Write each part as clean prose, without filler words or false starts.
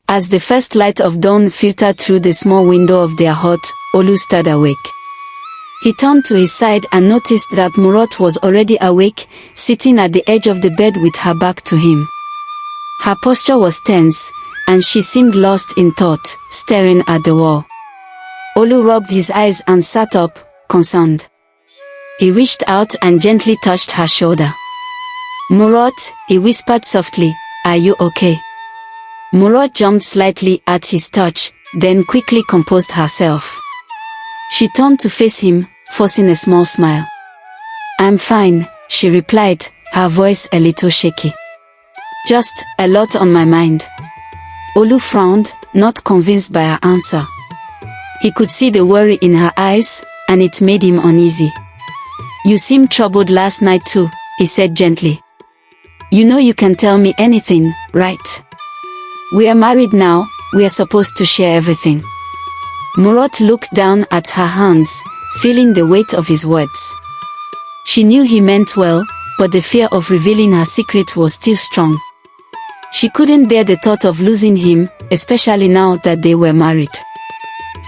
As the first light of dawn filtered through the small window of their hut, Olu started awake. He turned to his side and noticed that Murat was already awake, sitting at the edge of the bed with her back to him. Her posture was tense, and she seemed lost in thought, staring at the wall. Olu rubbed his eyes and sat up, concerned. He reached out and gently touched her shoulder. "Murat," he whispered softly, "are you okay?" Murat jumped slightly at his touch, then quickly composed herself. She turned to face him, forcing a small smile. "I'm fine," she replied, her voice a little shaky. "Just a lot on my mind." Olu frowned, not convinced by her answer. He could see the worry in her eyes, and it made him uneasy. "You seemed troubled last night too," he said gently. "You know you can tell me anything, right? We are married now, we are supposed to share everything." Murat looked down at her hands, feeling the weight of his words. She knew he meant well, but the fear of revealing her secret was still strong. She couldn't bear the thought of losing him, especially now that they were married.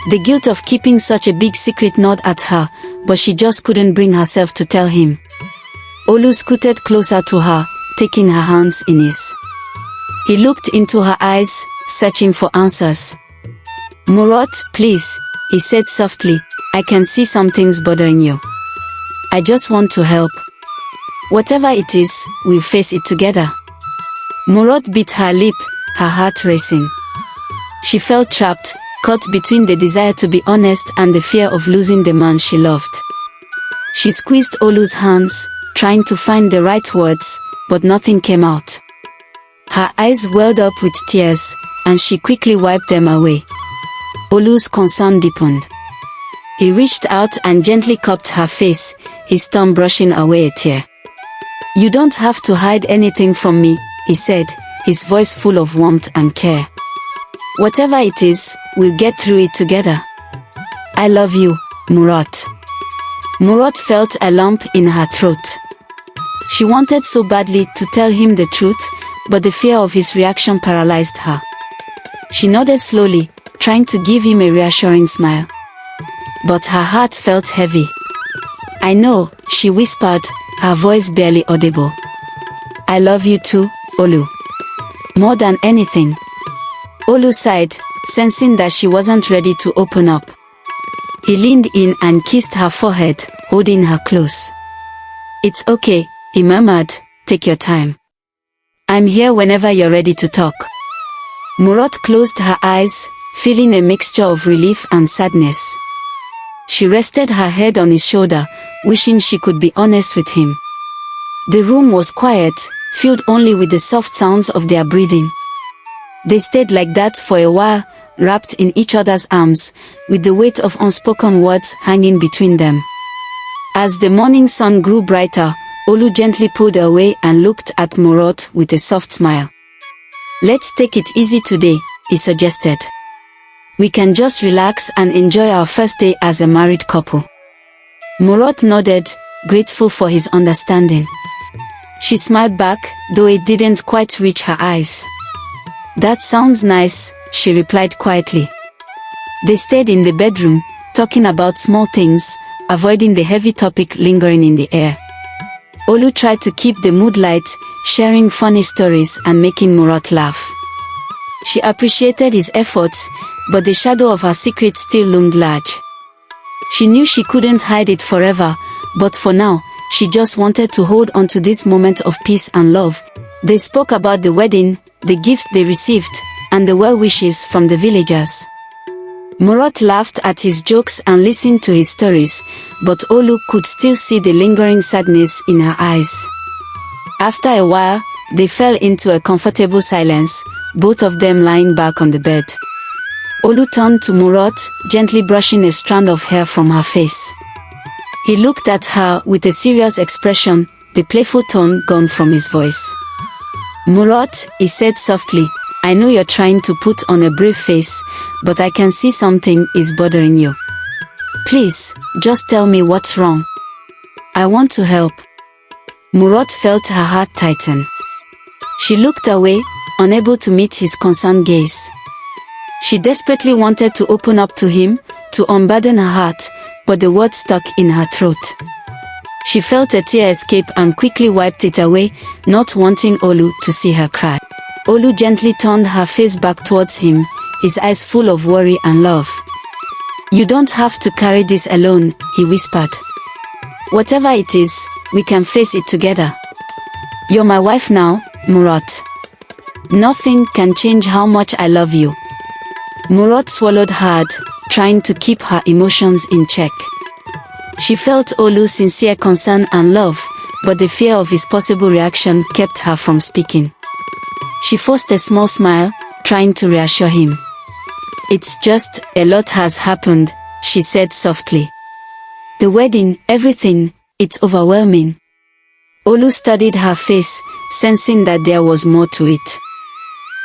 The guilt of keeping such a big secret gnawed at her, but she just couldn't bring herself to tell him. Olu scooted closer to her, taking her hands in his. He looked into her eyes, searching for answers. "Murat, please," he said softly, "I can see something's bothering you. I just want to help. Whatever it is, we'll face it together." Murat bit her lip, her heart racing. She felt trapped, caught between the desire to be honest and the fear of losing the man she loved. She squeezed Olu's hands, trying to find the right words, but nothing came out. Her eyes welled up with tears, and she quickly wiped them away. Olu's concern deepened. He reached out and gently cupped her face, his thumb brushing away a tear. "You don't have to hide anything from me," he said, his voice full of warmth and care. "Whatever it is, we'll get through it together. I love you, Murat." Murat felt a lump in her throat. She wanted so badly to tell him the truth, but the fear of his reaction paralyzed her. She nodded slowly, trying to give him a reassuring smile. But her heart felt heavy. "I know," she whispered, her voice barely audible. "I love you too, Olu. More than anything." Olu sighed, sensing that she wasn't ready to open up. He leaned in and kissed her forehead, holding her close. "It's okay," he murmured, "take your time. I'm here whenever you're ready to talk." Murat closed her eyes, feeling a mixture of relief and sadness. She rested her head on his shoulder, wishing she could be honest with him. The room was quiet, filled only with the soft sounds of their breathing. They stayed like that for a while, wrapped in each other's arms, with the weight of unspoken words hanging between them. As the morning sun grew brighter, Olu gently pulled away and looked at Murat with a soft smile. "Let's take it easy today," he suggested. "We can just relax and enjoy our first day as a married couple." Murat nodded, grateful for his understanding. She smiled back, though it didn't quite reach her eyes. "That sounds nice," she replied quietly. They stayed in the bedroom, talking about small things, avoiding the heavy topic lingering in the air. Olu tried to keep the mood light, sharing funny stories and making Murat laugh. She appreciated his efforts, but the shadow of her secret still loomed large. She knew she couldn't hide it forever, but for now, she just wanted to hold on to this moment of peace and love. They spoke about the wedding, the gifts they received, and the well wishes from the villagers. Murat laughed at his jokes and listened to his stories, but Olu could still see the lingering sadness in her eyes. After a while, they fell into a comfortable silence, both of them lying back on the bed. Olu turned to Murat, gently brushing a strand of hair from her face. He looked at her with a serious expression, the playful tone gone from his voice. "Murat," he said softly, "I know you're trying to put on a brave face, but I can see something is bothering you. Please, just tell me what's wrong. I want to help." Murat felt her heart tighten. She looked away, unable to meet his concerned gaze. She desperately wanted to open up to him, to unburden her heart, but the words stuck in her throat. She felt a tear escape and quickly wiped it away, not wanting Olu to see her cry. Olu gently turned her face back towards him, his eyes full of worry and love. "You don't have to carry this alone," he whispered. "Whatever it is, we can face it together. You're my wife now, Murat. Nothing can change how much I love you." Murat swallowed hard, trying to keep her emotions in check. She felt Olu's sincere concern and love, but the fear of his possible reaction kept her from speaking. She forced a small smile, trying to reassure him. "It's just, a lot has happened," she said softly. "The wedding, everything, it's overwhelming." Olu studied her face, sensing that there was more to it.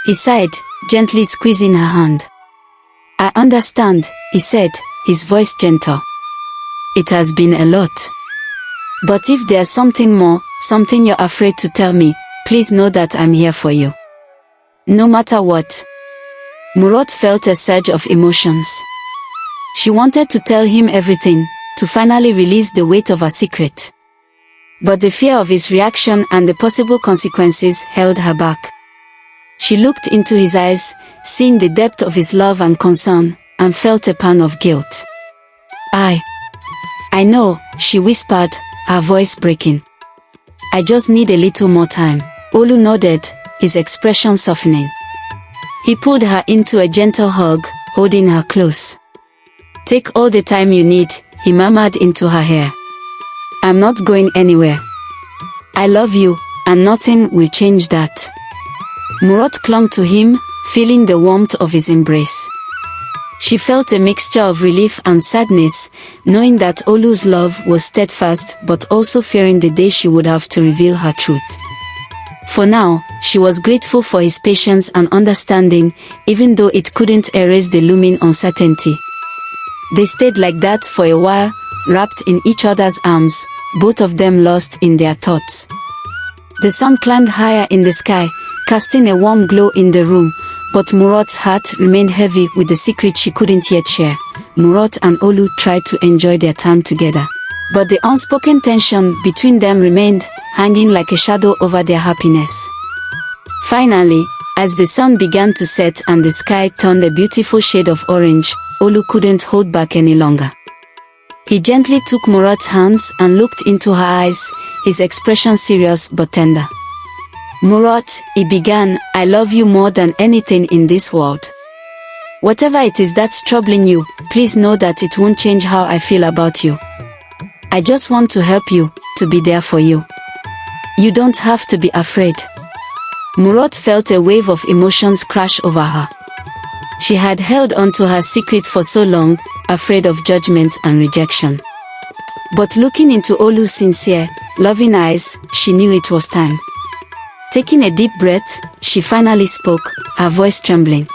He sighed, gently squeezing her hand. "I understand," he said, his voice gentle. "It has been a lot. But if there's something more, something you're afraid to tell me, please know that I'm here for you. No matter what." Murat felt a surge of emotions. She wanted to tell him everything, to finally release the weight of her secret. But the fear of his reaction and the possible consequences held her back. She looked into his eyes, seeing the depth of his love and concern, and felt a pang of guilt. I know," she whispered, her voice breaking. "I just need a little more time." Olu nodded, his expression softening. He pulled her into a gentle hug, holding her close. "Take all the time you need," he murmured into her hair. "I'm not going anywhere. I love you, and nothing will change that." Murat clung to him, feeling the warmth of his embrace. She felt a mixture of relief and sadness, knowing that Olu's love was steadfast but also fearing the day she would have to reveal her truth. For now, she was grateful for his patience and understanding, even though it couldn't erase the looming uncertainty. They stayed like that for a while, wrapped in each other's arms, both of them lost in their thoughts. The sun climbed higher in the sky, casting a warm glow in the room, but Murat's heart remained heavy with the secret she couldn't yet share. Murat and Olu tried to enjoy their time together, but the unspoken tension between them remained, hanging like a shadow over their happiness. Finally, as the sun began to set and the sky turned a beautiful shade of orange, Olu couldn't hold back any longer. He gently took Murat's hands and looked into her eyes, his expression serious but tender. "Murat," he began, "I love you more than anything in this world. Whatever it is that's troubling you, please know that it won't change how I feel about you. I just want to help you, to be there for you. You don't have to be afraid." Murat felt a wave of emotions crash over her. She had held onto her secret for so long, afraid of judgment and rejection. But looking into Olu's sincere, loving eyes, she knew it was time. Taking a deep breath, she finally spoke, her voice trembling.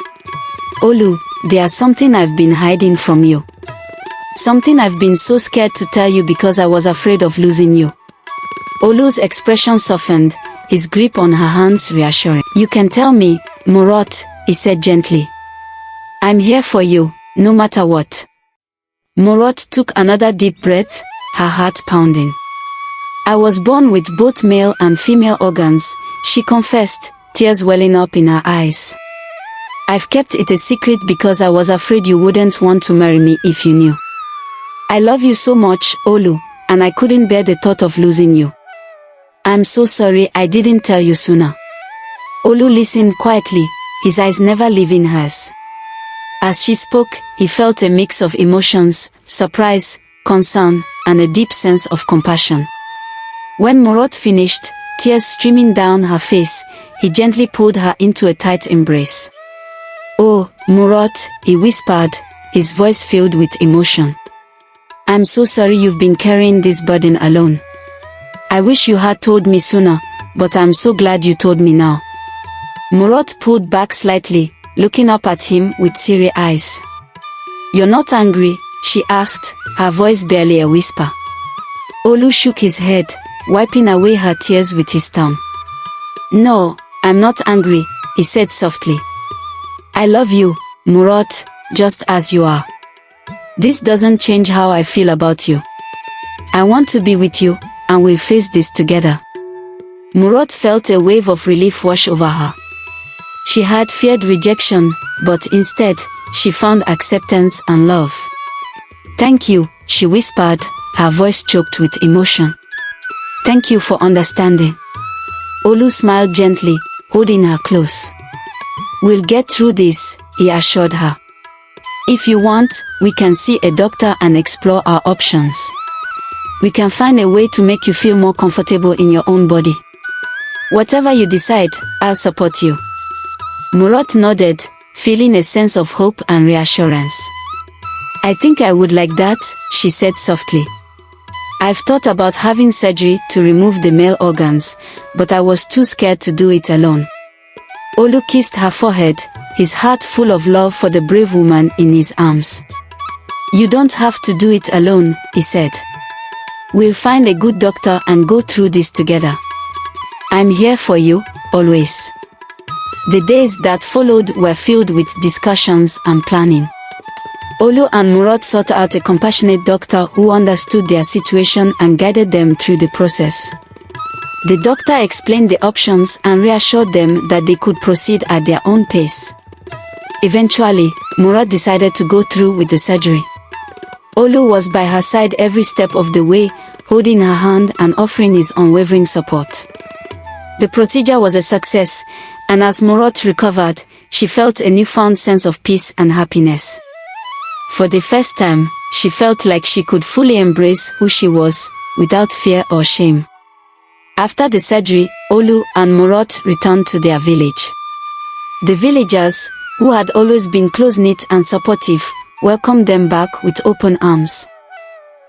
"Olu, there's something I've been hiding from you. Something I've been so scared to tell you because I was afraid of losing you." Olu's expression softened, his grip on her hands reassuring. "You can tell me, Murat," he said gently. "I'm here for you, no matter what." Murat took another deep breath, her heart pounding. "I was born with both male and female organs," she confessed, tears welling up in her eyes. "I've kept it a secret because I was afraid you wouldn't want to marry me if you knew. I love you so much, Olu, and I couldn't bear the thought of losing you. I'm so sorry I didn't tell you sooner." Olu listened quietly, his eyes never leaving hers. As she spoke, he felt a mix of emotions, surprise, concern, and a deep sense of compassion. When Murat finished, tears streaming down her face, he gently pulled her into a tight embrace. "Oh, Murat," he whispered, his voice filled with emotion. "I'm so sorry you've been carrying this burden alone. I wish you had told me sooner, but I'm so glad you told me now." Murat pulled back slightly, looking up at him with teary eyes. "You're not angry?" she asked, her voice barely a whisper. Olu shook his head, wiping away her tears with his thumb. "No, I'm not angry," he said softly. "I love you, Murat, just as you are. This doesn't change how I feel about you. I want to be with you, and we'll face this together." Murat felt a wave of relief wash over her. She had feared rejection, but instead, she found acceptance and love. "Thank you," she whispered, her voice choked with emotion. "Thank you for understanding." Olu smiled gently, holding her close. "We'll get through this," he assured her. "If you want, we can see a doctor and explore our options. We can find a way to make you feel more comfortable in your own body. Whatever you decide, I'll support you." Murat nodded, feeling a sense of hope and reassurance. "I think I would like that," she said softly. "I've thought about having surgery to remove the male organs, but I was too scared to do it alone." Olu kissed her forehead, his heart full of love for the brave woman in his arms. "You don't have to do it alone," he said. "We'll find a good doctor and go through this together. I'm here for you, always." The days that followed were filled with discussions and planning. Olu and Murat sought out a compassionate doctor who understood their situation and guided them through the process. The doctor explained the options and reassured them that they could proceed at their own pace. Eventually, Murat decided to go through with the surgery. Olu was by her side every step of the way, holding her hand and offering his unwavering support. The procedure was a success, and as Murat recovered, she felt a newfound sense of peace and happiness. For the first time, she felt like she could fully embrace who she was, without fear or shame. After the surgery, Olu and Murat returned to their village. The villagers, who had always been close-knit and supportive, welcomed them back with open arms.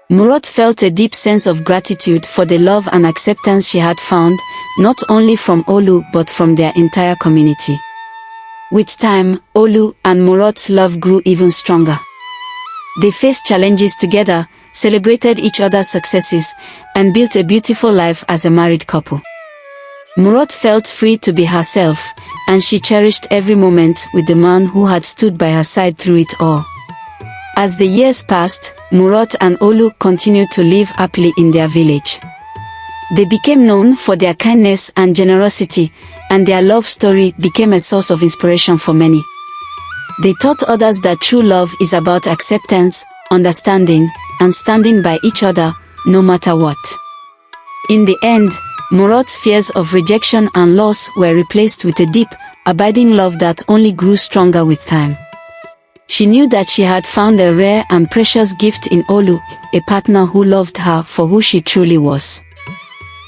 Murat felt a deep sense of gratitude for the love and acceptance she had found, not only from Olu but from their entire community. With time, Olu and Murat's love grew even stronger. They faced challenges together, celebrated each other's successes, and built a beautiful life as a married couple. Murat felt free to be herself, and she cherished every moment with the man who had stood by her side through it all. As the years passed, Murat and Olu continued to live happily in their village. They became known for their kindness and generosity, and their love story became a source of inspiration for many. They taught others that true love is about acceptance, understanding, and standing by each other, no matter what. In the end, Murat's fears of rejection and loss were replaced with a deep, abiding love that only grew stronger with time. She knew that she had found a rare and precious gift in Olu, a partner who loved her for who she truly was.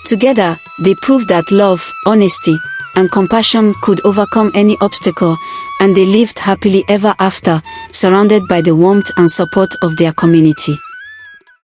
Together, they proved that love, honesty, and compassion could overcome any obstacle, and they lived happily ever after, surrounded by the warmth and support of their community.